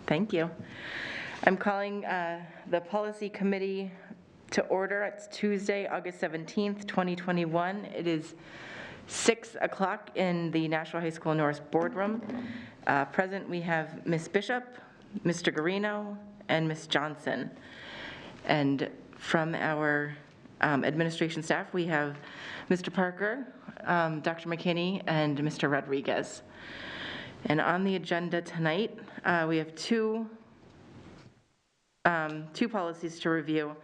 Thank you. I'm calling the Policy Committee to order. It's Tuesday, August 17th, 2021. It is 6 o'clock in the Nashua High School North Boardroom. Present, we have Ms. Bishop, Mr. Guarino, and Ms. Johnson. And from our administration staff, we have Mr. Parker, Dr. McKinney, and Mr. Rodriguez. And on the agenda tonight, we have two policies to review.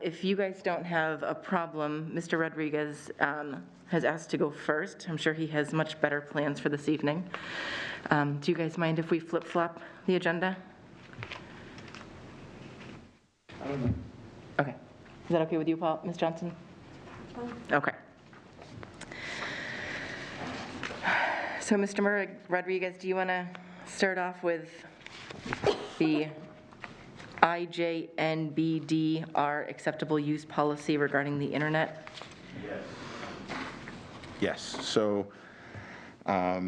If you guys don't have a problem, Mr. Rodriguez has asked to go first. I'm sure he has much better plans for this evening. Do you guys mind if we flip-flop the agenda? I don't know. Okay. Is that okay with you, Paul, Ms. Johnson? Okay. So, Mr. Rodriguez, do you want to start off with the IJNBDR acceptable use policy regarding the internet? Yes. So part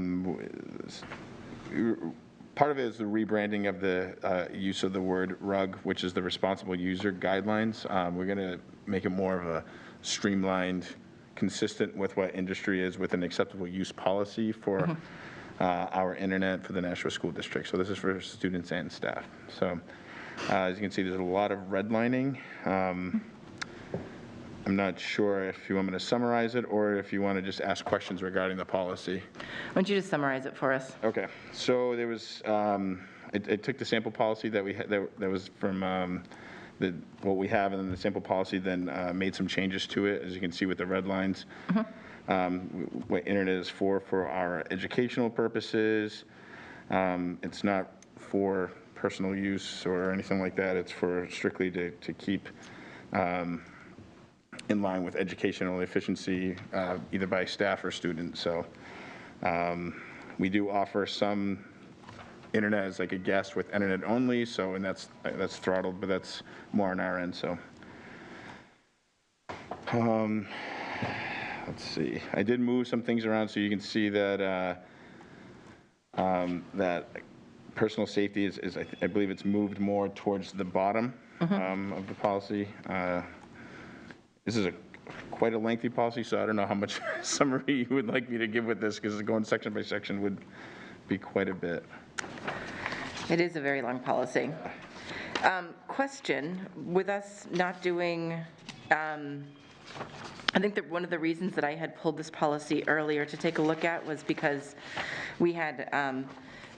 of it is the rebranding of the use of the word RUG, which is the responsible user guidelines. We're going to make it more of a streamlined, consistent with what industry is with an acceptable use policy for our internet for the Nashua School District. So this is for students and staff. So as you can see, there's a lot of redlining. I'm not sure if you want me to summarize it or if you want to just ask questions regarding the policy. Why don't you just summarize it for us? Okay. So there was, it took the sample policy that we had, that was from what we have, and then the sample policy then made some changes to it, as you can see with the red lines. What internet is for our educational purposes. It's not for personal use or anything like that. It's for strictly to keep in line with educational efficiency, either by staff or students. So we do offer some internet as like a guest with internet only. So, and that's throttled, but that's more on our end. So let's see. I did move some things around so you can see that that personal safety is I believe it's moved more towards the bottom of the policy. This is quite a lengthy policy, so I don't know how much summary you would like me to give with this, because going section by section would be quite a bit. It is a very long policy. Question, with us not doing, I think that one of the reasons that I had pulled this policy earlier to take a look at was because we had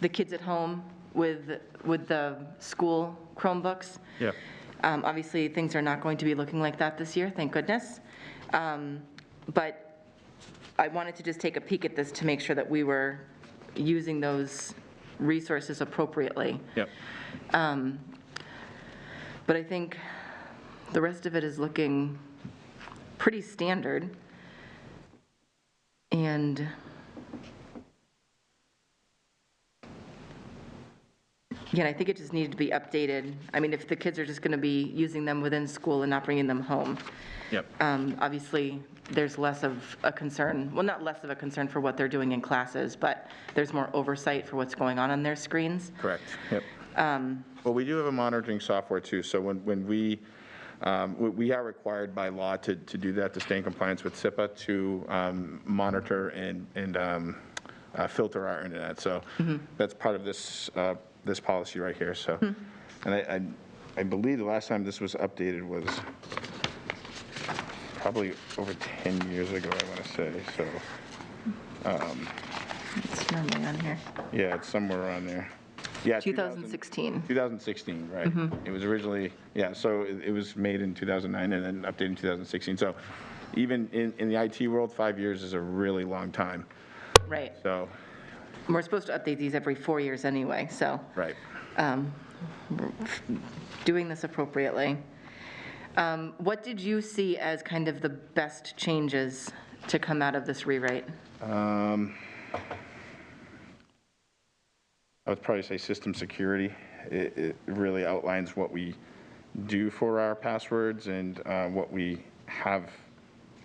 the kids at home with the school Chromebooks. Yeah. Obviously, things are not going to be looking like that this year, thank goodness. But I wanted to just take a peek at this to make sure that we were using those resources appropriately. Yep. But I think the rest of it is looking pretty standard. And yeah, I think it just needed to be updated. I mean, if the kids are just going to be using them within school and not bringing them home. Yep. Obviously, there's less of a concern, well, not less of a concern for what they're doing in classes, but there's more oversight for what's going on their screens. Correct. Yep. Well, we do have a monitoring software too. So when we are required by law to do that, to stay in compliance with SIPA, to monitor and filter our internet. So that's part of this this policy right here. So, and I believe the last time this was updated was probably over 10 years ago, I want to say. So, It's normally on here. yeah, it's somewhere around there. Yeah, 2016. 2016, right. It was originally, yeah, so it was made in 2009 and then updated in 2016. So even in the IT world, 5 years is a really long time. Right. So. We're supposed to update these every 4 years anyway, so. Right. We're doing this appropriately. What did you see as kind of the best changes to come out of this rewrite? I would probably say system security. It really outlines what we do for our passwords and what we have,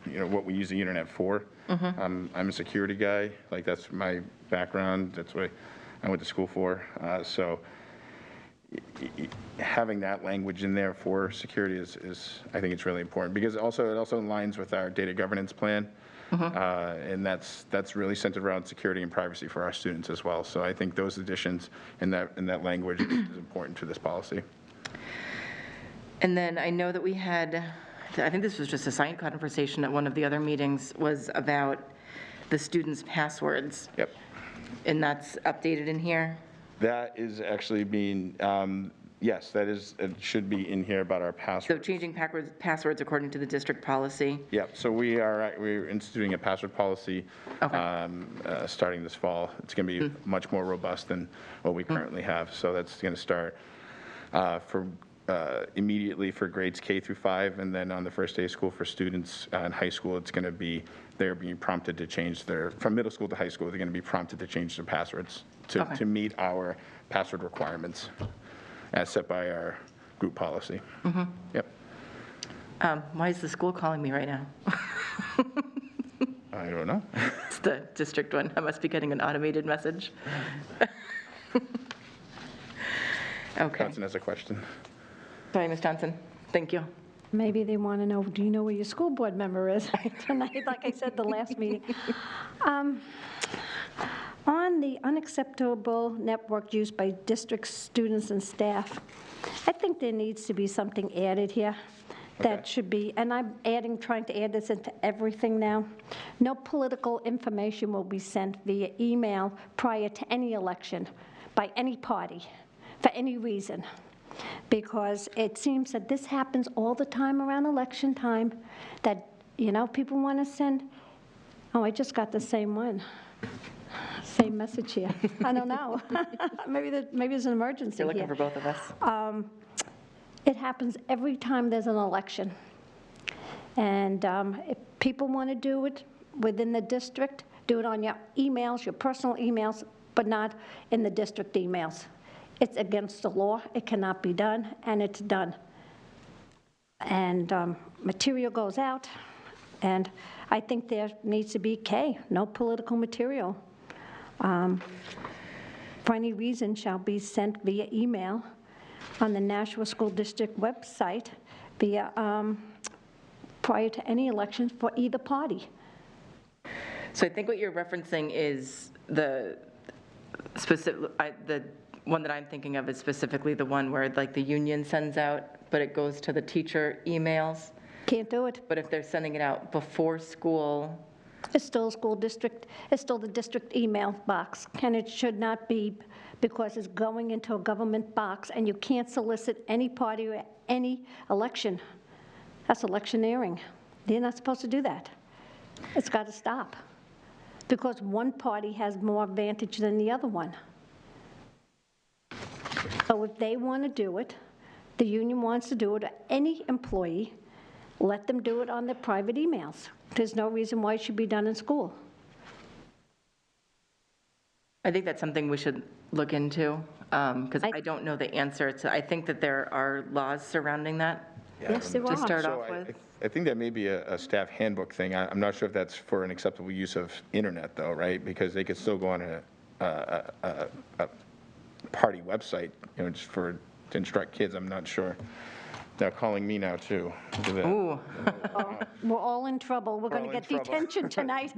what we use the internet for. I'm a security guy. Like, that's my background. That's what I went to school for. So having that language in there for security is I think it's really important, because it also aligns with our data governance plan. And that's really centered around security and privacy for our students as well. So I think those additions in that language is important to this policy. And then I know that we had, I think this was just a side conversation at one of the other meetings, was about the students' passwords. Yep. And that's updated in here? That is actually being, yes, it should be in here about our So passwords. changing passwords according to the district policy? Yep, so we're instituting a password policy starting this fall. It's going to be much more robust than what we currently have. So that's going to start immediately for grades K through 5, and then on the first day of school for students in high school, it's going to be, they're being prompted to change from middle school to high school, they're going to be prompted to change their passwords to meet our password requirements as set by our group policy. Yep. Why is the school calling me right now? I don't know. It's the district one. I must be getting an automated message. Okay. Johnson has a question. Sorry, Ms. Johnson. Thank you. Maybe they want to know, do you know where your school board member is tonight, like I said the last meeting? On the unacceptable network used by district students and staff, I think there needs to be something added here that should be, and I'm trying to add this into everything now. No political information will be sent via email prior to any election by any party for any reason, because it seems that this happens all the time around election time, that, people want to send, oh, I just got the same one. Same message here. I don't know. Maybe there's an emergency You're looking here. for both of us. It happens every time there's an election. And if people want to do it within the district, do it on your emails, your personal emails, but not in the district emails. It's against the law. It cannot be done, and it's done. And material goes out, and I think there needs to be no political material. For any reason shall be sent via email on the Nashua School District website prior to any elections for either party. So I think what you're referencing is the one that I'm thinking of is specifically the one where like the union sends out, but it goes to the teacher emails. Can't do it. But if they're sending it out before school, It's still a school district, it's still the district email box, and it should not be, because it's going into a government box, and you can't solicit any party or any election. That's electioneering. They're not supposed to do that. It's got to stop, because one party has more advantage than the other one. So if they want to do it, the union wants to do it, or any employee, let them do it on their private emails. There's no reason why it should be done in school. I think that's something we should look into, because I don't know the answer. I think that there are laws surrounding that Yes, there to are. start So off with. I think that may be a staff handbook thing. I'm not sure if that's for an acceptable use of internet, though, right? Because they could still go on a party website, just to instruct kids. I'm not sure. They're calling me now, too. Look at that. Ooh, We're all in trouble. We're going all to in get trouble. detention tonight.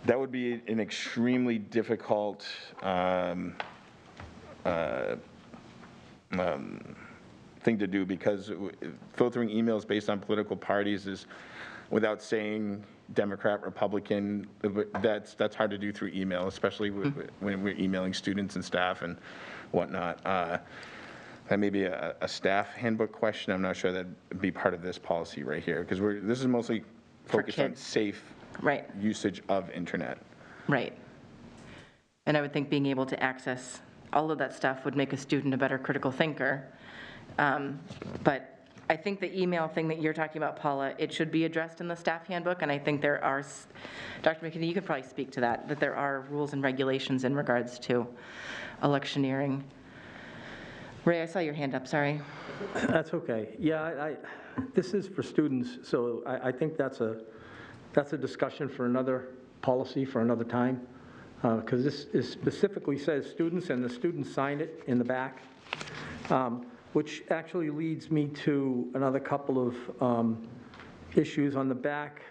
That would be an extremely difficult thing to do, because filtering emails based on political parties is, without saying Democrat, Republican, that's hard to do through email, especially when we're emailing students and staff and whatnot. That may be a staff handbook question. I'm not sure that'd be part of this policy right here, because this is mostly focused on kids. safe right, usage of internet. right. And I would think being able to access all of that stuff would make a student a better critical thinker. But I think the email thing that you're talking about, Paula, it should be addressed in the staff handbook, and I think there are, Dr. McKinney, you could probably speak to that there are rules and regulations in regards to electioneering. Ray, I saw your hand up, sorry. That's okay. Yeah, this is for students, so I think that's a discussion for another policy for another time. because this specifically says students, and the students sign it in the back, which actually leads me to another couple of issues on the back,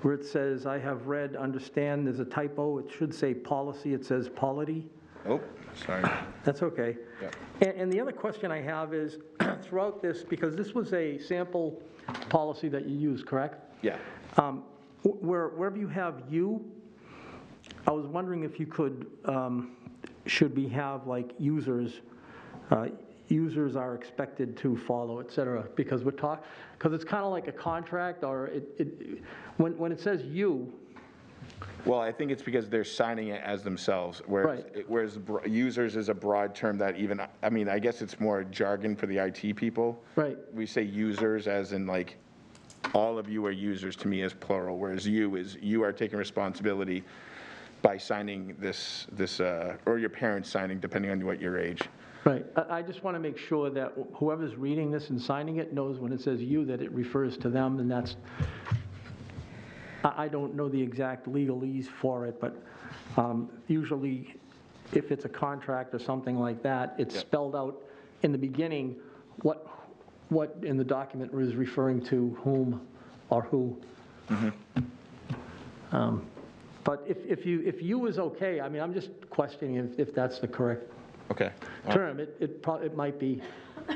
where it says, I have read, understand, there's a typo, it should say policy, it says polity. Oh, sorry. That's okay. Yeah. And the other question I have is, throughout this, because this was a sample policy that you used, correct? Yeah. Wherever you have you, I was wondering if you could, should we have like users are expected to follow, et cetera, because because it's kind of like a contract, or when it says you. Well, I think it's because they're signing it as themselves, whereas users is a broad term that even, I mean, I guess it's more jargon for the IT people. Right. We say users as in like, all of you are users to me as plural, whereas you are taking responsibility by signing this, or your parents signing, depending on what your age. Right. I just want to make sure that whoever's reading this and signing it knows when it says you, that it refers to them, and that's, I don't know the exact legalese for it, but usually if it's a contract or something like that, it's spelled out in the beginning what in the document is referring to whom or who. But if you is okay, I mean, I'm just questioning if that's the correct Okay. term. It might be,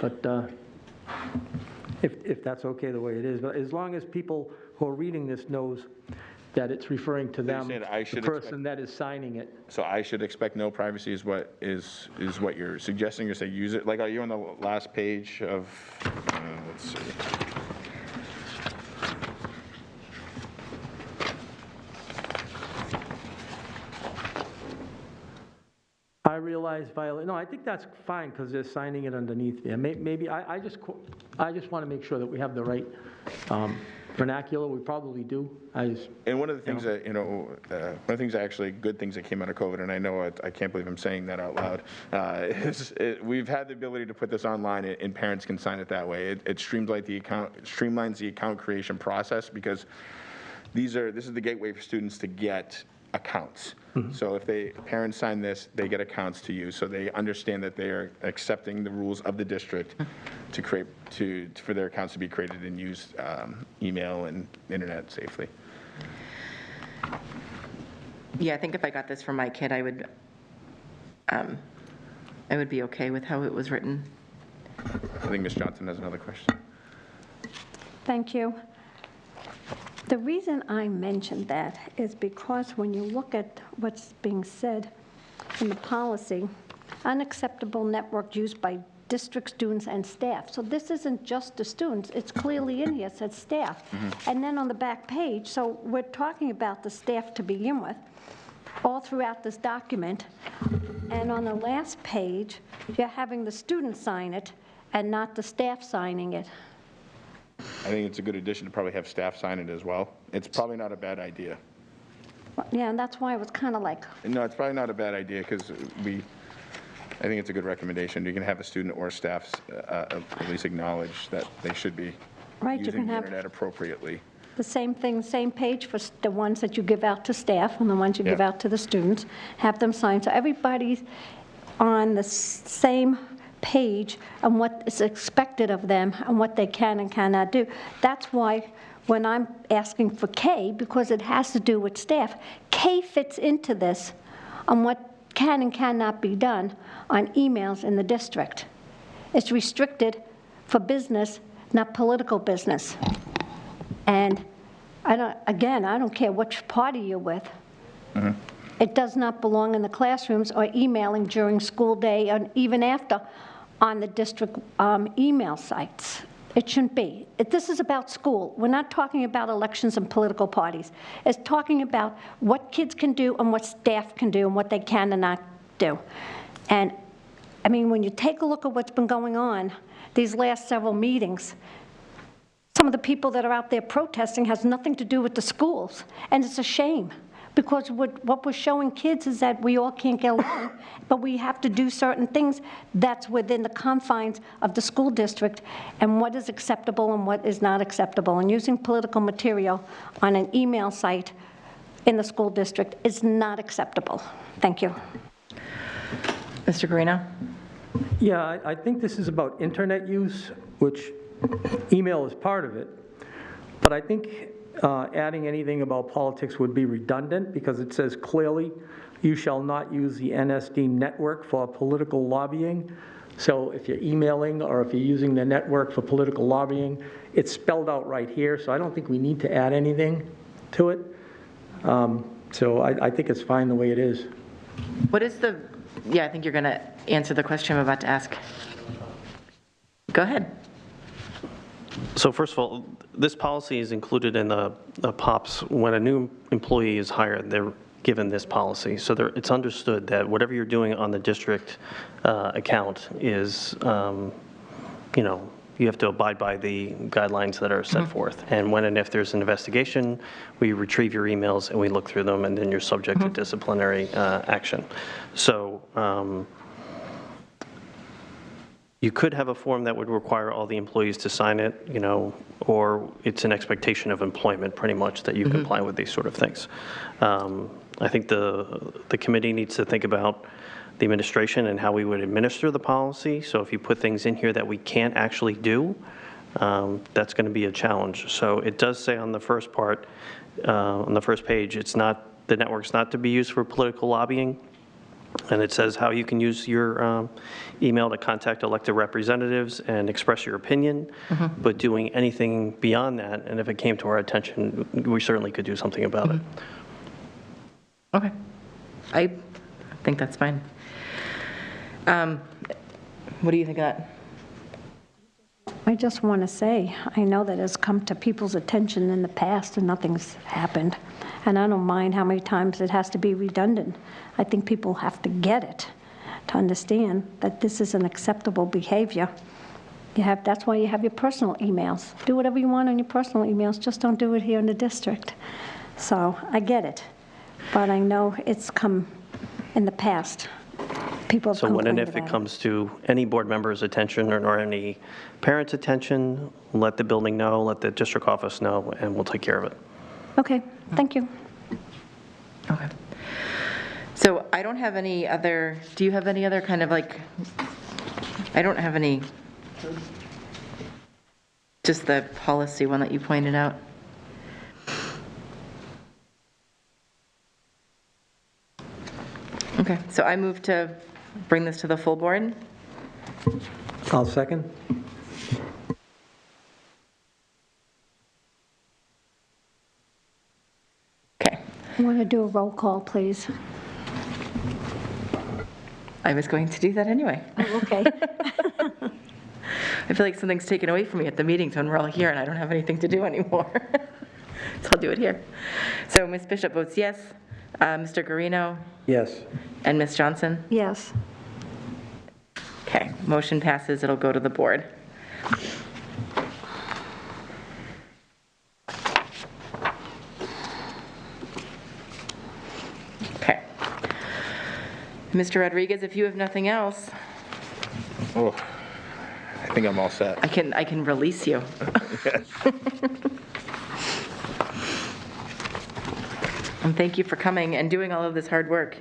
but if that's okay the way it is. But as long as people who are reading this knows that it's referring to them, saying I the should person that is signing it. So I should expect no privacy is what you're suggesting, or say use it, like, are you on the last page of, let's see. I realize no, I think that's fine, because they're signing it underneath there. Maybe, I just want to make sure that we have the right vernacular. We probably do. And one of the things that, one of the things actually, good things that came out of COVID, and I know I can't believe I'm saying that out loud, we've had the ability to put this online, and parents can sign it that way. It streamlines the account creation process, because this is the gateway for students to get accounts. So if parents sign this, they get accounts to use, so they understand that they are accepting the rules of the district for their accounts to be created and used, email and internet safely. Yeah, I think if I got this from my kid, I would be okay with how it was written. I think Ms. Johnson has another question. Thank you. The reason I mentioned that is because when you look at what's being said in the policy, unacceptable network used by district students and staff. So this isn't just the students, it's clearly in here, it says staff. And then on the back page, so we're talking about the staff to begin with, all throughout this document. And on the last page, you're having the students sign it and not the staff signing it. I think it's a good addition to probably have staff sign it as well. It's probably not a bad idea. Yeah, and that's why it was kind of like, No, it's probably not a bad idea, because I think it's a good recommendation. You can have a student or staff at least acknowledge that they should be right, you using can the have internet appropriately. the same thing, same page for the ones that you give out to staff and the ones you give Yeah. out to the students, have them sign. So everybody's on the same page on what is expected of them and what they can and cannot do. That's why when I'm asking for K, because it has to do with staff, K fits into this on what can and cannot be done on emails in the district. It's restricted for business, not political business. And I don't care which party you're with. It does not belong in the classrooms or emailing during school day and even after on the district email sites. It shouldn't be. This is about school. We're not talking about elections and political parties. It's talking about what kids can do and what staff can do and what they can and not do. And, I mean, when you take a look at what's been going on these last several meetings, some of the people that are out there protesting has nothing to do with the schools, and it's a shame. Because what we're showing kids is that we all can't get along, but we have to do certain things that's within the confines of the school district, and what is acceptable and what is not acceptable. And using political material on an email site in the school district is not acceptable. Thank you. Mr. Guarino? Yeah, I think this is about internet use, which email is part of it. But I think adding anything about politics would be redundant because it says clearly, you shall not use the NSD network for political lobbying. So if you're emailing or if you're using the network for political lobbying, it's spelled out right here. So I don't think we need to add anything to it. So I think it's fine the way it is. What is the, yeah, I think you're going to answer the question I'm about to ask. Go ahead. So first of all, this policy is included in the POPs. When a new employee is hired, they're given this policy. So it's understood that whatever you're doing on the district account is, you have to abide by the guidelines that are set forth. And when and if there's an investigation, we retrieve your emails and we look through them, and then you're subject to disciplinary action. So you could have a form that would require all the employees to sign it, or it's an expectation of employment pretty much that you comply with these sort of things. I think the committee needs to think about the administration and how we would administer the policy. So if you put things in here that we can't actually do, that's going to be a challenge. So it does say on the first part, on the first page, the network's not to be used for political lobbying. And it says how you can use your email to contact elected representatives and express your opinion, but doing anything beyond that, and if it came to our attention, we certainly could do something about it. Okay. I think that's fine. What do you think of that? I just want to say, I know that it's come to people's attention in the past and nothing's happened. And I don't mind how many times it has to be redundant. I think people have to get it to understand that this is an acceptable behavior. That's why you have your personal emails. Do whatever you want on your personal emails, just don't do it here in the district. So I get it, but I know it's come in the past. People have So when and complained if it about comes to any board member's attention or any parent's attention, let the building know, let the district office know, and we'll take care of it. Okay, thank you. Okay. So I don't have any other, do you have any other kind of like, I don't have any, just the policy one that you pointed out. Okay, so I move to bring this to the full board. I'll second. Okay, I want to do a roll call, please. I was going to do that anyway. Okay. I feel like something's taken away from me at the meetings when we're all here and I don't have anything to do anymore. So I'll do it here. So Ms. Bishop votes yes, Mr. Guarino, Yes. and Ms. Johnson? Yes. Okay, motion passes, it'll go to the board. Okay. Mr. Rodriguez, if you have nothing else, Oh, I think I'm all set. I can release you. And thank you for coming and doing all of this hard work.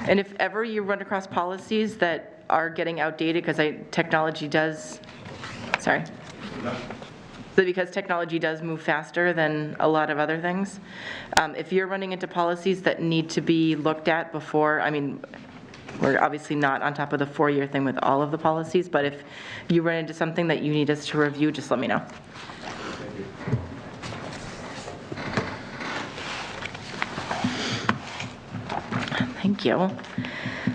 And if ever you run across policies that are getting outdated, because technology does, sorry. So because technology does move faster than a lot of other things, if you're running into policies that need to be looked at before, I mean, we're obviously not on top of the 4-year thing with all of the policies, but if you run into something that you need us to review, just let me know. Thank you.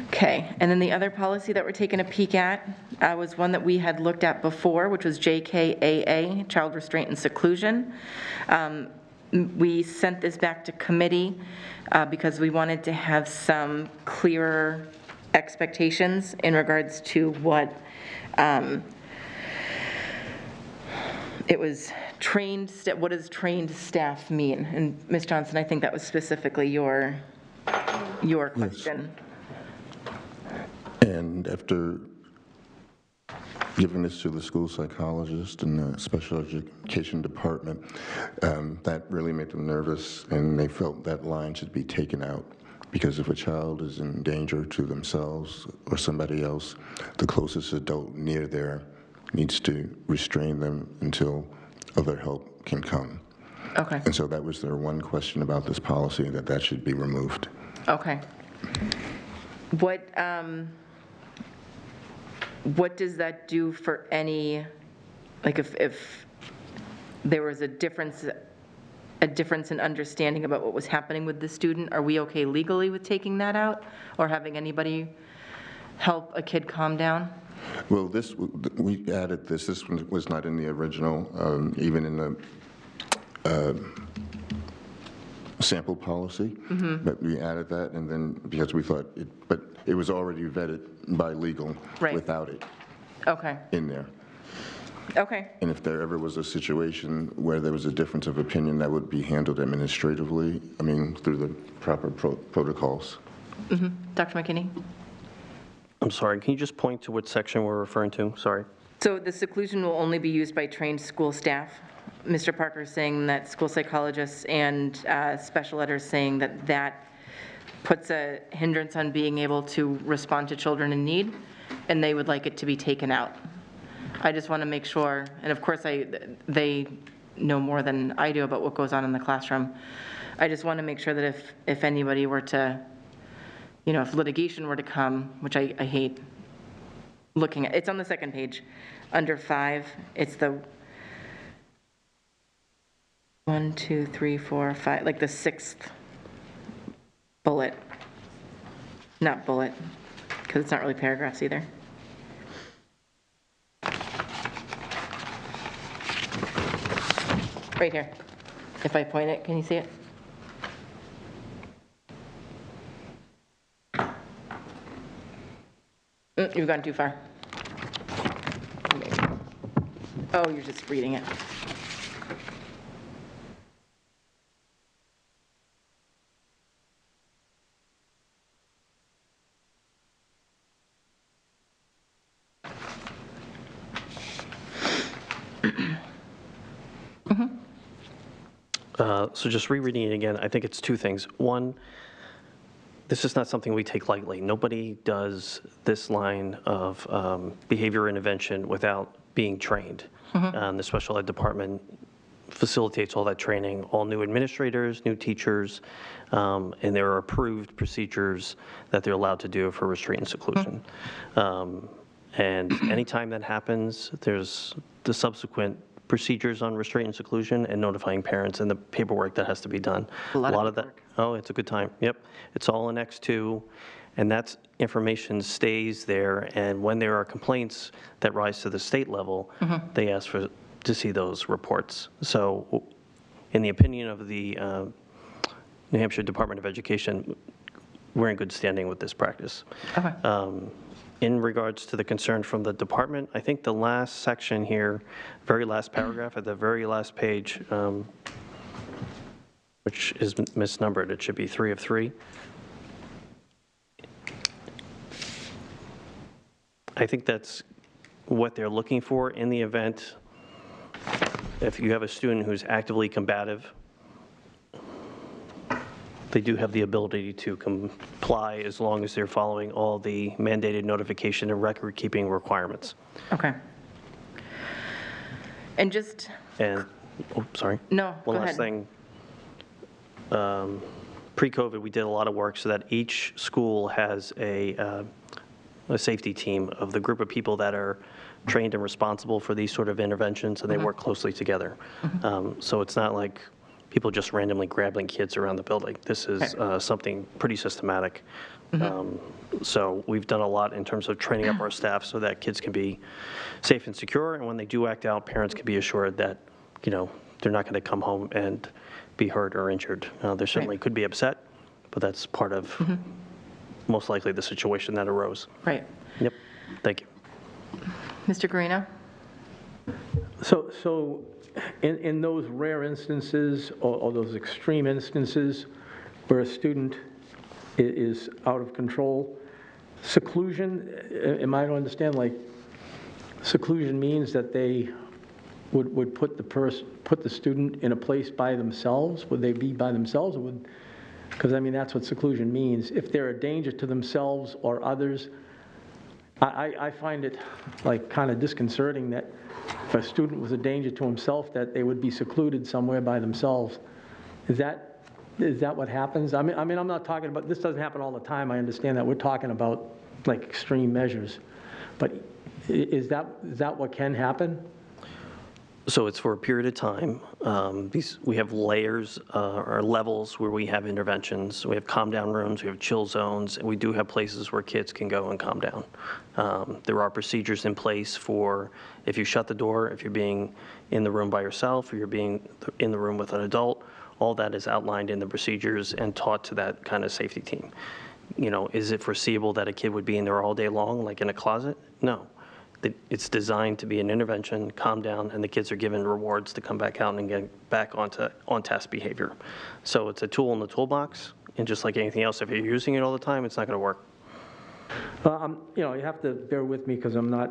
Okay, and then the other policy that we're taking a peek at was one that we had looked at before, which was JKAA, Child Restraint and Seclusion. We sent this back to committee because we wanted to have some clearer expectations in regards to what it was trained, what does trained staff mean? And Ms. Johnson, I think that was specifically your question. And after giving this to the school psychologist and the special education department, that really made them nervous, and they felt that line should be taken out. Because if a child is in danger to themselves or somebody else, the closest adult near there needs to restrain them until other help can come. Okay, And so that was their one question about this policy, that should be removed. okay. What does that do for any, like if there was a difference in understanding about what was happening with the student? Are we okay legally with taking that out or having anybody help a kid calm down? Well, we added this. This one was not in the original, even in the sample policy, but we added that, and then because we thought but it was already vetted by legal Right. without it Okay, in there. okay, And if there ever was a situation where there was a difference of opinion, that would be handled administratively, through the proper protocols. Dr. McKinney? I'm sorry, can you just point to what section we're referring to? Sorry. So the seclusion will only be used by trained school staff. Mr. Parker is saying that school psychologists and special ed are saying that that puts a hindrance on being able to respond to children in need, and they would like it to be taken out. I just want to make sure, and of course they know more than I do about what goes on in the classroom. I just want to make sure that if anybody were to, if litigation were to come, which I hate looking at, it's on the second page, under 5, it's the 1, 2, 3, 4, 5, like the 6th bullet. Not bullet, because it's not really paragraphs either. Right here. If I point it, can you see it? You've gone too far. Oh, you're just reading it. So just rereading it again, I think it's two things. One, this is not something we take lightly. Nobody does this line of behavior intervention without being trained. The special ed department facilitates all that training, all new administrators, new teachers, and there are approved procedures that they're allowed to do for restraint and seclusion. And anytime that happens, there's the subsequent procedures on restraint and seclusion and notifying parents and the paperwork that has to be done. A lot of that. paperwork. Oh, it's a good time. Yep. It's all in X2, and that information stays there. And when there are complaints that rise to the state level, they ask to see those reports. So in the opinion of the New Hampshire Department of Education, we're in good standing with this practice. Okay. In regards to the concern from the department, I think the last section here, very last paragraph at the very last page, which is misnumbered, it should be 3 of 3. I think that's what they're looking for in the event if you have a student who's actively combative. They do have the ability to comply as long as they're following all the mandated notification and record-keeping requirements. Okay. And just, And, sorry. No, go One last ahead. thing. Pre-COVID, we did a lot of work so that each school has a safety team of the group of people that are trained and responsible for these sort of interventions, and they work closely together. So it's not like people just randomly grabbing kids around the building. This is something pretty systematic. So we've done a lot in terms of training up our staff so that kids can be safe and secure, and when they do act out, parents can be assured that, they're not going to come home and be hurt or injured. There certainly could be upset, but that's part of most likely the situation that arose. right. Yep, thank you. Mr. Guarino? So in those rare instances or those extreme instances where a student is out of control, seclusion, am I to understand, like seclusion means that they would put the student in a place by themselves? Would they be by themselves, or would, because I mean, that's what seclusion means. If they're a danger to themselves or others, I find it like kind of disconcerting that if a student was a danger to himself, that they would be secluded somewhere by themselves. Is that what happens? I mean, I'm not talking about, this doesn't happen all the time, I understand that. We're talking about like extreme measures. But is that what can happen? So it's for a period of time. We have layers or levels where we have interventions. We have calm down rooms, we have chill zones, and we do have places where kids can go and calm down. There are procedures in place for if you shut the door, if you're being in the room by yourself, or you're being in the room with an adult. All that is outlined in the procedures and taught to that kind of safety team. You know, is it foreseeable that a kid would be in there all day long, like in a closet? No. It's designed to be an intervention, calm down, and the kids are given rewards to come back out and get back on task behavior. So it's a tool in the toolbox, and just like anything else, if you're using it all the time, it's not going to work. You know, you have to bear with me because I'm not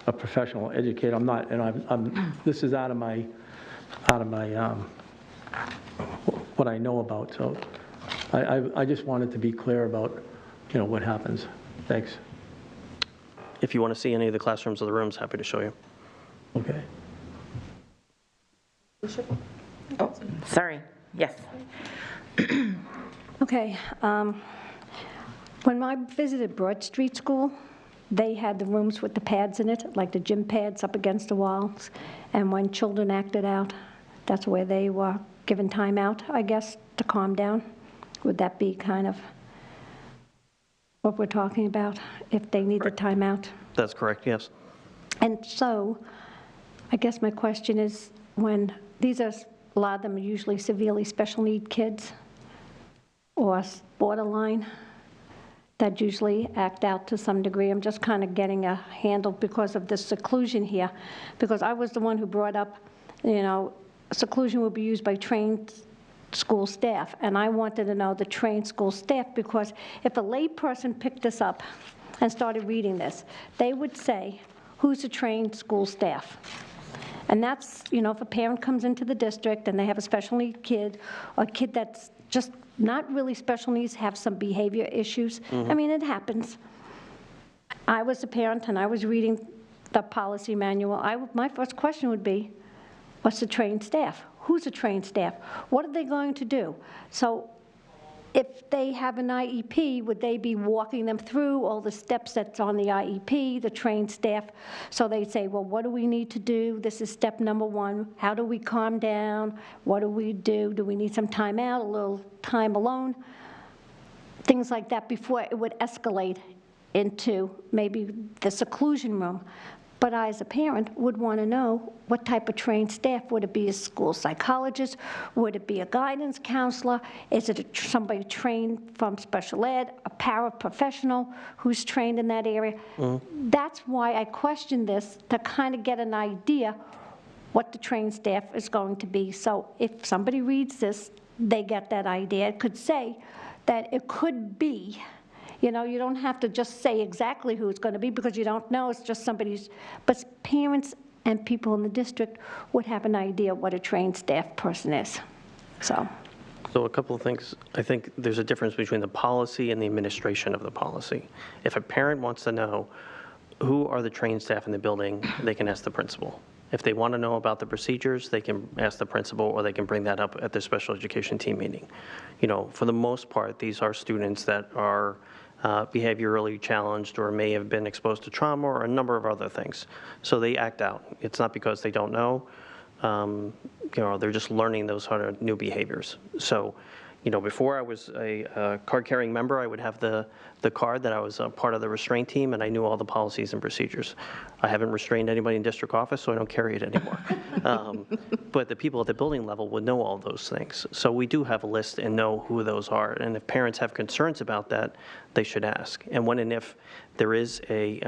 a professional educator. I'm not, and this is out of my what I know about. So I just wanted to be clear about, you know, what happens. Thanks. If you want to see any of the classrooms or the rooms, happy to show you. Okay. Oh, sorry, yes. Okay. When I visited Broad Street School, they had the rooms with the pads in it, like the gym pads up against the walls. And when children acted out, that's where they were given time out, I guess, to calm down. Would that be kind of what we're talking about, if they need the time out? That's correct, yes. And so, I guess my question is, when these are, a lot of them are usually severely special need kids or borderline that usually act out to some degree. I'm just kind of getting a handle because of the seclusion here, because I was the one who brought up, you know, seclusion will be used by trained school staff, and I wanted to know the trained school staff, because if a lay person picked this up and started reading this, they would say, who's a trained school staff? And that's, you know, if a parent comes into the district and they have a special need kid, or a kid that's just not really special needs, have some behavior issues, I mean, it happens. I was a parent and I was reading the policy manual. My first question would be, what's the trained staff? Who's a trained staff? What are they going to do? So if they have an IEP, would they be walking them through all the steps that's on the IEP, the trained staff? So they'd say, well, what do we need to do? This is step number 1. How do we calm down? What do we do? Do we need some time out, a little time alone? Things like that before it would escalate into maybe the seclusion room. But I, as a parent, would want to know what type of trained staff. Would it be a school psychologist? Would it be a guidance counselor? Is it somebody trained from special ed, a paraprofessional who's trained in that area? That's why I question this, to kind of get an idea what the trained staff is going to be. So if somebody reads this, they get that idea. It could say that it could be, you know, you don't have to just say exactly who it's going to be because you don't know. It's just somebody's, but parents and people in the district would have an idea what a trained staff person is. So a couple of things. I think there's a difference between the policy and the administration of the policy. If a parent wants to know who are the trained staff in the building, they can ask the principal. If they want to know about the procedures, they can ask the principal, or they can bring that up at their special education team meeting. You know, for the most part, these are students that are behaviorally challenged or may have been exposed to trauma or a number of other things. So they act out. It's not because they don't know. You know, they're just learning those sort of new behaviors. So, you know, before I was a card-carrying member, I would have the card that I was a part of the restraint team, and I knew all the policies and procedures. I haven't restrained anybody in district office, so I don't carry it anymore. But the people at the building level would know all those things. So we do have a list and know who those are. And if parents have concerns about that, they should ask. And when and if there is a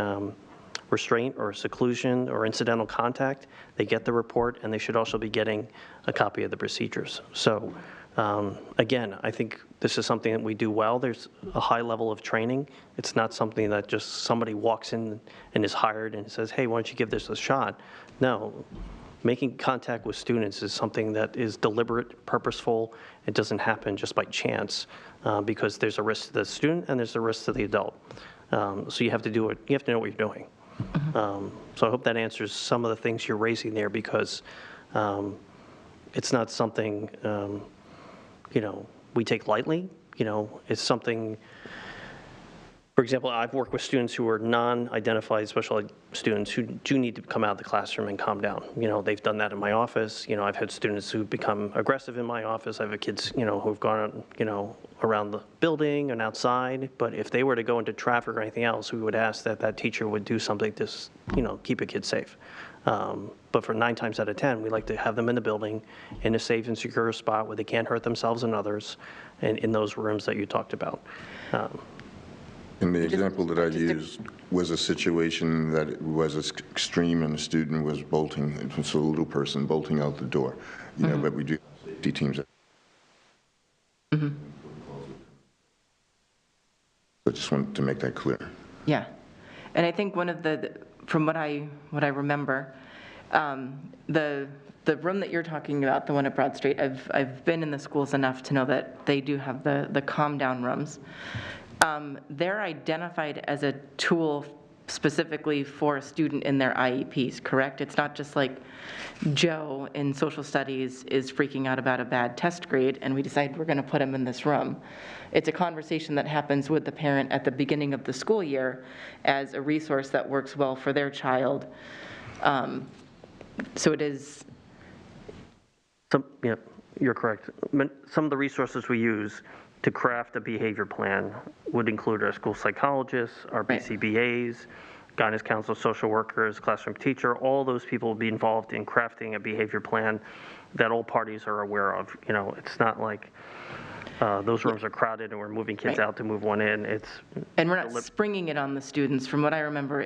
restraint or seclusion or incidental contact, they get the report, and they should also be getting a copy of the procedures. So Again, I think this is something that we do well. There's a high level of training. It's not something that just somebody walks in and is hired and says, hey, why don't you give this a shot? No, making contact with students is something that is deliberate, purposeful. It doesn't happen just by chance because there's a risk to the student and there's a risk to the adult. So you have to do it, you have to know what you're doing. So I hope that answers some of the things you're raising there, because it's not something, we take lightly. It's something, for example, I've worked with students who are non-identified special ed students who do need to come out of the classroom and calm down. They've done that in my office. I've had students who become aggressive in my office. I have kids, who've gone, around the building and outside. But if they were to go into traffic or anything else, we would ask that that teacher would do something to, keep a kid safe. But for 9 times out of 10, we like to have them in the building in a safe and secure spot where they can't hurt themselves and others, and in those rooms that you talked about. And the example that I used was a situation that it was extreme and the student was bolting, it was a little person bolting out the door. But we do have safety teams. I just wanted to make that clear. Yeah. And I think one of from what I remember, the room that you're talking about, the one at Broad Street, I've been in the schools enough to know that they do have the calm down rooms. They're identified as a tool specifically for a student in their IEPs, correct? It's not just like Joe in social studies is freaking out about a bad test grade and we decide we're going to put him in this room. It's a conversation that happens with the parent at the beginning of the school year as a resource that works well for their child. So it is. Yeah, you're correct. Some of the resources we use to craft a behavior plan would include our school psychologists, our BCBAs, guidance counselors, social workers, classroom teacher. All those people will be involved in crafting a behavior plan that all parties are aware of. It's not like those rooms are crowded and we're moving kids out to move one in. And we're not springing it on the students. From what I remember,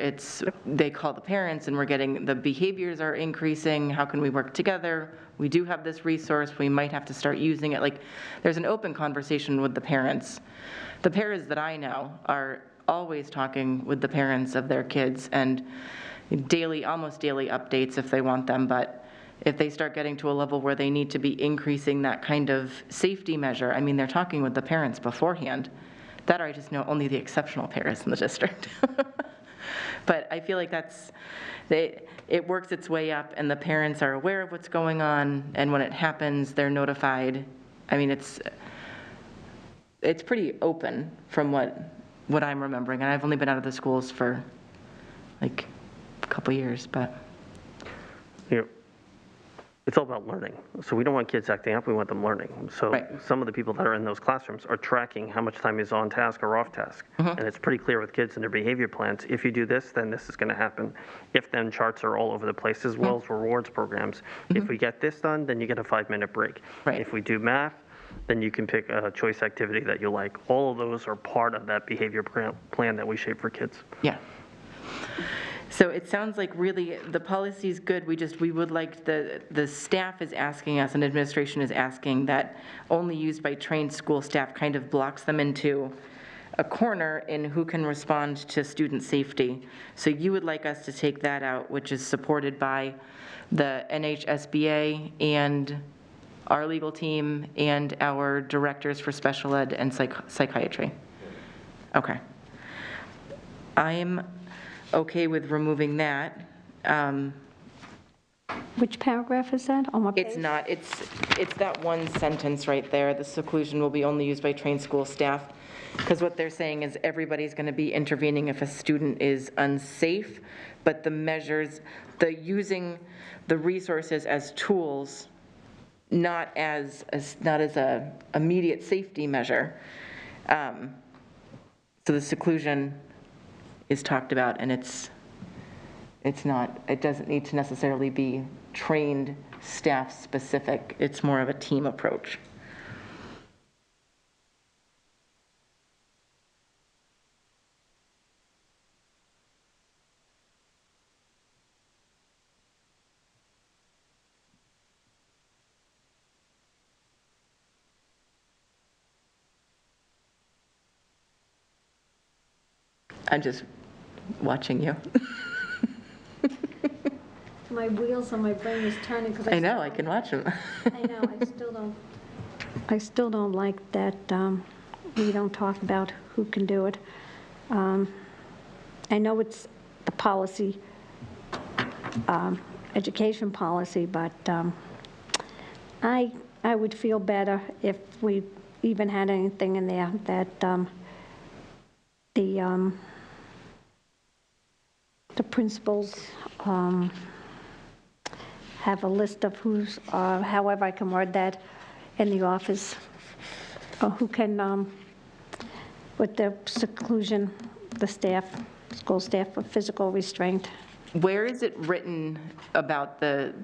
they call the parents and we're getting the behaviors are increasing. How can we work together? We do have this resource. We might have to start using it. Like, there's an open conversation with the parents. The paras that I know are always talking with the parents of their kids and almost daily updates if they want them. But if they start getting to a level where they need to be increasing that kind of safety measure, I mean, they're talking with the parents beforehand. That I just know only the exceptional paras in the district. But I feel like it works its way up and the parents are aware of what's going on, and when it happens, they're notified. I mean, it's pretty open from what I'm remembering, and I've only been out of the schools for like a couple years, but. It's all about learning. So we don't want kids acting up, we want them learning. So some of the people that are in those classrooms are tracking how much time is on task or off task. And it's pretty clear with kids in their behavior plans. If you do this, then this is going to happen. If then charts are all over the place, as well as rewards programs. If we get this done, then you get a 5-minute break. If we do math, then you can pick a choice activity that you like. All of those are part of that behavior plan that we shape for kids. Yeah. So it sounds like really the policy is good. We would like the staff is asking us and administration is asking that only used by trained school staff kind of blocks them into a corner in who can respond to student safety. So you would like us to take that out, which is supported by the NHSBA and our legal team and our directors for special ed and psychiatry. Okay. I'm okay with removing that. Which paragraph is that? On what page? It's not, it's that one sentence right there, the seclusion will be only used by trained school staff, because what they're saying is everybody's going to be intervening if a student is unsafe, but the measures, using the resources as tools, not as a immediate safety measure. So the seclusion is talked about, and it doesn't need to necessarily be trained staff specific. It's more of a team approach. I'm just watching you. My wheels on my brain is turning because I know, I can watch them. I know, I still don't like that we don't talk about who can do it. I know it's the policy, education policy, but I would feel better if we even had anything in there that the principals have a list of who's, however I can word that, in the office, who can, with the seclusion, the staff, school staff for physical restraint. Where is it written about the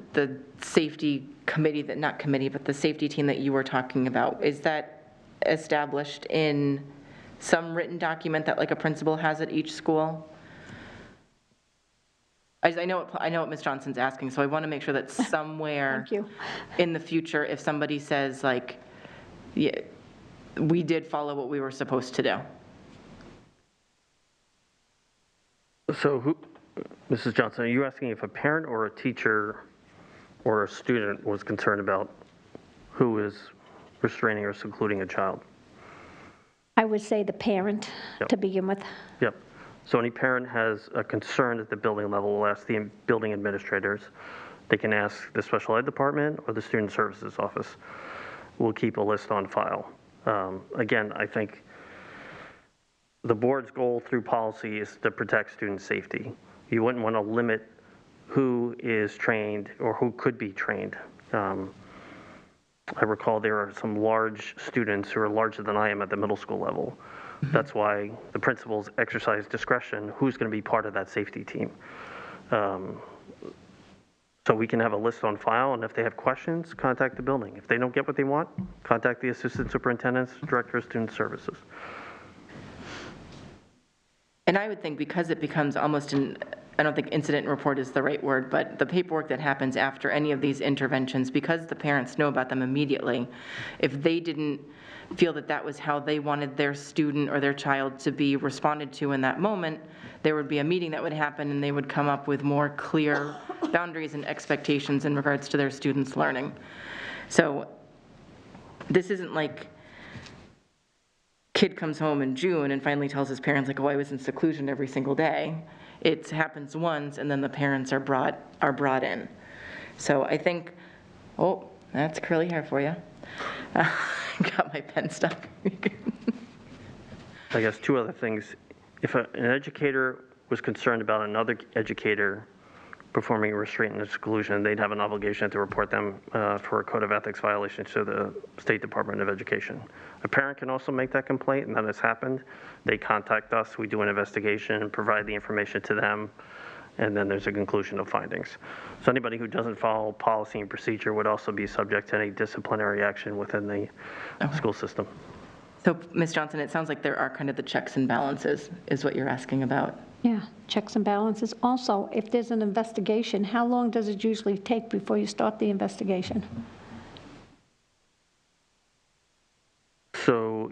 safety committee, that, not committee, but the safety team that you were talking about? Is that established in some written document that like a principal has at each school? I know what Ms. Johnson's asking, so I want to make sure that somewhere Thank you. in the future, if somebody says like, yeah, we did follow what we were supposed to do. So who, Mrs. Johnson, are you asking if a parent or a teacher or a student was concerned about who is restraining or secluding a child? I would say the parent Yep. to begin with. Yep. So any parent has a concern at the building level will ask the building administrators. They can ask the special ed department or the student services office. We'll keep a list on file. Again, I think the board's goal through policy is to protect student safety. You wouldn't want to limit who is trained or who could be trained. I recall there are some large students who are larger than I am at the middle school level. That's why the principals exercise discretion, who's going to be part of that safety team. So we can have a list on file, and if they have questions, contact the building. If they don't get what they want, contact the assistant superintendents, director of student services. And I would think because it becomes almost an, I don't think incident report is the right word, but the paperwork that happens after any of these interventions, because the parents know about them immediately, if they didn't feel that that was how they wanted their student or their child to be responded to in that moment, there would be a meeting that would happen and they would come up with more clear boundaries and expectations in regards to their students' learning. So this isn't like kid comes home in June and finally tells his parents like, oh, I was in seclusion every single day. It happens once and then the parents are brought in. So I think, oh, that's curly hair for you. Got my pen stuck. I guess two other things. If an educator was concerned about another educator performing a restraint and exclusion, they'd have an obligation to report them for a code of ethics violation to the State Department of Education. A parent can also make that complaint, and that has happened. They contact us, we do an investigation, provide the information to them, and then there's a conclusion of findings. So anybody who doesn't follow policy and procedure would also be subject to any disciplinary action within the school system. So, Ms. Johnson, it sounds like there are kind of the checks and balances is what you're asking about. Yeah, checks and balances. Also, if there's an investigation, how long does it usually take before you start the investigation? So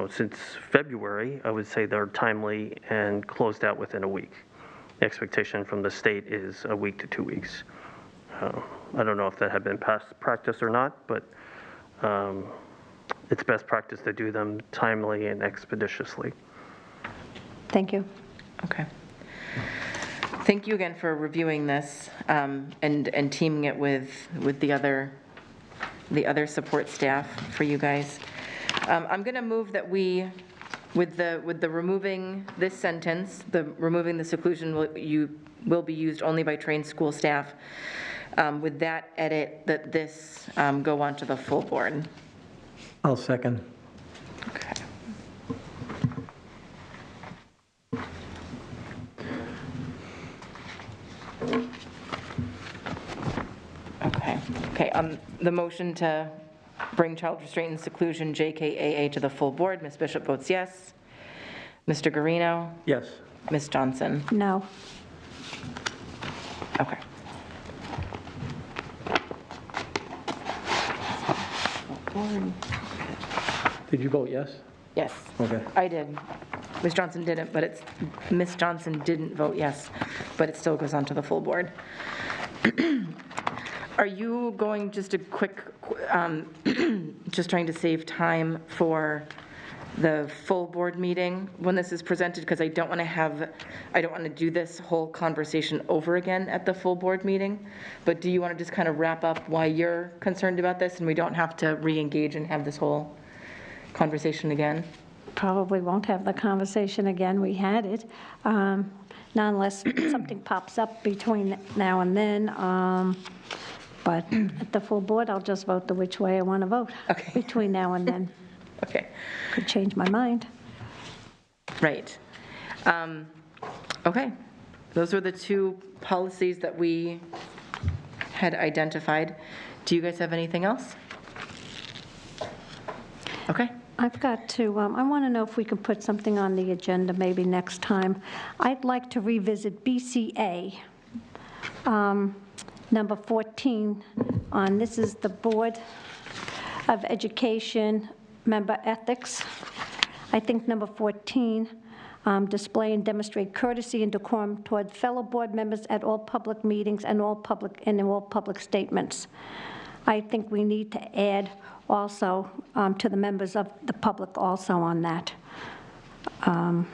since February, I would say they're timely and closed out within a week. The expectation from the state is a week to 2 weeks. I don't know if that had been past practice or not, but it's best practice to do them timely and expeditiously. Thank you. Okay. Thank you again for reviewing this and teaming it with the other support staff for you guys. I'm going to move that we, with the removing this sentence, the removing the seclusion will be used only by trained school staff. With that edit, that this go on to the full board. I'll second. Okay. Okay, the motion to bring child restraint and seclusion, JKAA, to the full board, Ms. Bishop votes yes. Mr. Guarino? Yes. Ms. Johnson? No. Okay. Did you vote yes? Yes, Okay. I did. Ms. Johnson didn't, but it's, Ms. Johnson didn't vote yes, but it still goes on to the full board. Are you going, just a quick, just trying to save time for the full board meeting when this is presented? Because I don't want to do this whole conversation over again at the full board meeting. But do you want to just kind of wrap up why you're concerned about this and we don't have to re-engage and have this whole conversation again? Probably won't have the conversation again. We had it. Not unless something pops up between now and then. But at the full board, I'll just vote the which way I want to vote. Okay. Between now and then. Okay, Could change my mind. right. Okay, those were the two policies that we had identified. Do you guys have anything else? Okay. I've got to, I want to know if we can put something on the agenda maybe next time. I'd like to revisit BCA, number 14, on, this is the Board of Education member ethics. I think number 14, display and demonstrate courtesy and decorum toward fellow board members at all public meetings and in all public statements. I think we need to add also to the members of the public also on that. Can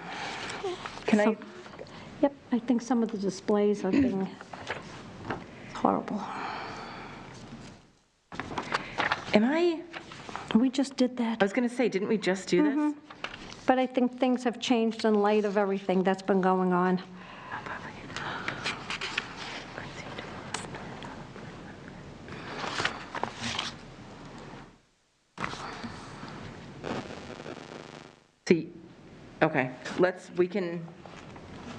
I, Yep, I think some of the displays are being horrible. We just did that. I was going to say, didn't we just do this? But I think things have changed in light of everything that's been going on. See, okay, we can, do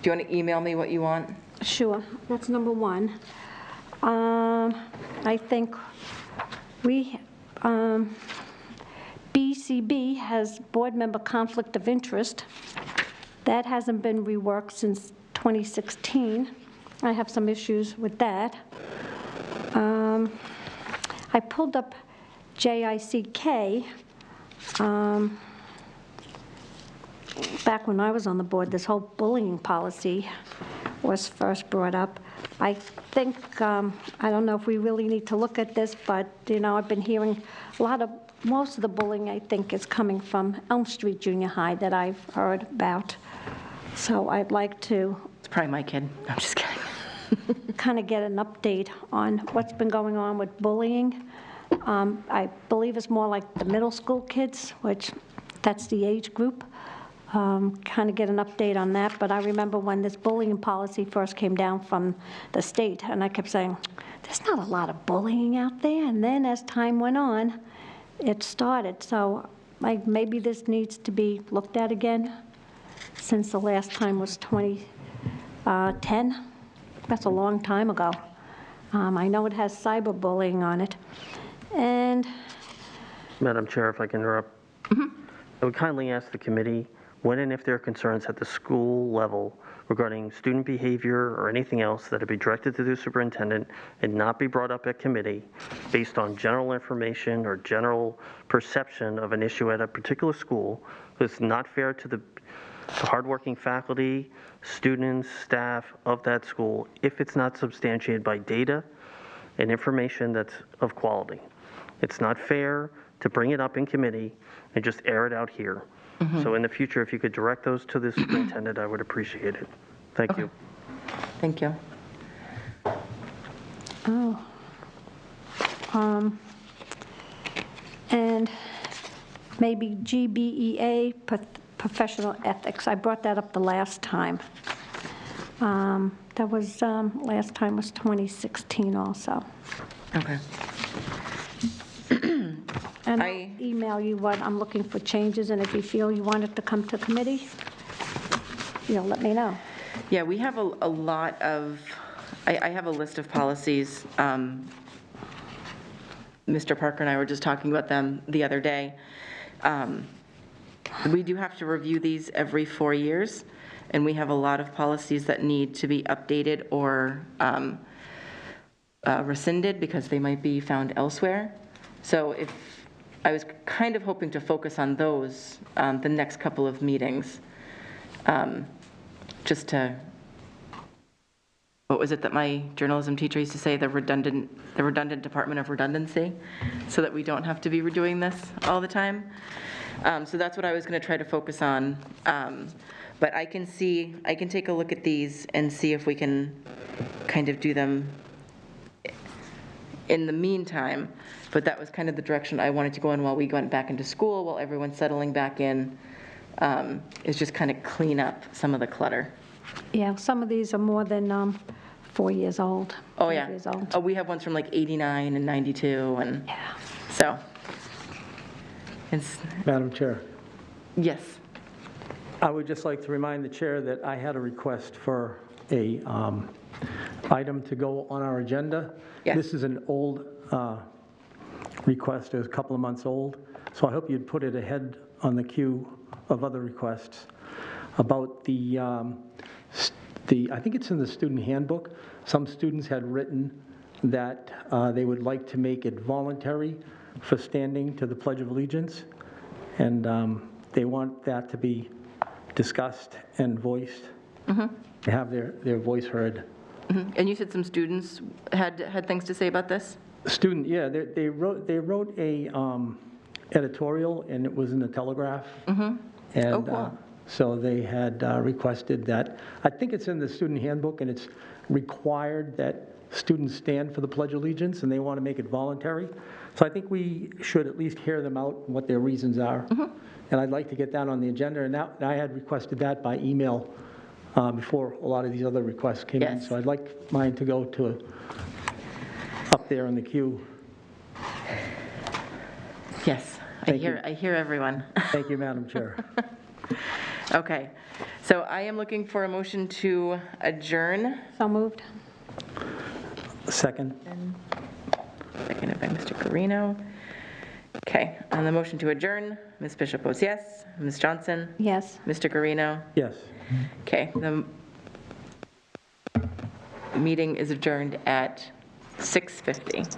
you want to email me what you want? Sure, that's number one. I think we, BCB has board member conflict of interest. That hasn't been reworked since 2016. I have some issues with that. I pulled up JICK. Back when I was on the board, this whole bullying policy was first brought up. I think, I don't know if we really need to look at this, but, you know, I've been hearing most of the bullying, I think, is coming from Elm Street Junior High that I've heard about. So I'd like to It's probably my kid. I'm just kidding. kind of get an update on what's been going on with bullying. I believe it's more like the middle school kids, which that's the age group. Kind of get an update on that, but I remember when this bullying policy first came down from the state, and I kept saying, there's not a lot of bullying out there, and then as time went on, it started, so maybe this needs to be looked at again, since the last time was 2010. That's a long time ago. I know it has cyberbullying on it, and... Madam Chair, if I can interrupt. I would kindly ask the committee, when and if there are concerns at the school level regarding student behavior or anything else, that it be directed to the superintendent and not be brought up at committee based on general information or general perception of an issue at a particular school. It's not fair to the hardworking faculty, students, staff of that school if it's not substantiated by data and information that's of quality. It's not fair to bring it up in committee and just air it out here. So in the future, if you could direct those to the superintendent, I would appreciate it. Thank you. Thank you. Oh. And maybe GBEA, professional ethics. I brought that up the last time. That was, last time was 2016 also. Okay. And I'll email you what I'm looking for changes, and if you feel you want it to come to committee, you'll let me know. Yeah, we have a lot of, I have a list of policies. Mr. Parker and I were just talking about them the other day. We do have to review these every 4 years, and we have a lot of policies that need to be updated or rescinded because they might be found elsewhere. So if I was kind of hoping to focus on those the next couple of meetings just to, what was it that my journalism teacher used to say, the redundant department of redundancy, so that we don't have to be redoing this all the time. So that's what I was going to try to focus on. But I can take a look at these and see if we can kind of do them in the meantime. But that was kind of the direction I wanted to go in while we went back into school, while everyone's settling back in, is just kind of clean up some of the clutter. Yeah, some of these are more than 4 years old. Oh, 5 yeah. years old. Oh, we have ones from like 89 and 92, and Yeah. so, it's, Madam Chair, yes. I would just like to remind the chair that I had a request for a item to go on our agenda. Yes. This is an old request, it's a couple of months old, so I hope you'd put it ahead on the queue of other requests about I think it's in the student handbook. Some students had written that they would like to make it voluntary for standing to the Pledge of Allegiance, and they want that to be discussed and voiced, to have their voice heard. Mhm. And you said some students had things to say about this? Student, yeah, they wrote a editorial, and it was in the Telegraph. And Oh, cool. so they had requested that, I think it's in the student handbook, and it's required that students stand for the Pledge of Allegiance, and they want to make it voluntary. So I think we should at least hear them out, and what their reasons are. And I'd like to get that on the agenda, and now, I had requested that by email before a lot of these other requests came in. Yes. So I'd like mine to go to, up there in the queue. Yes, Thank you. I hear everyone. Thank you, Madam Chair. Okay, so I am looking for a motion to adjourn. So moved. Second. Seconded by Mr. Guarino. Okay, on the motion to adjourn, Ms. Bishop votes yes. Ms. Johnson? Yes. Mr. Guarino? Yes. Okay, the meeting is adjourned at 6:50.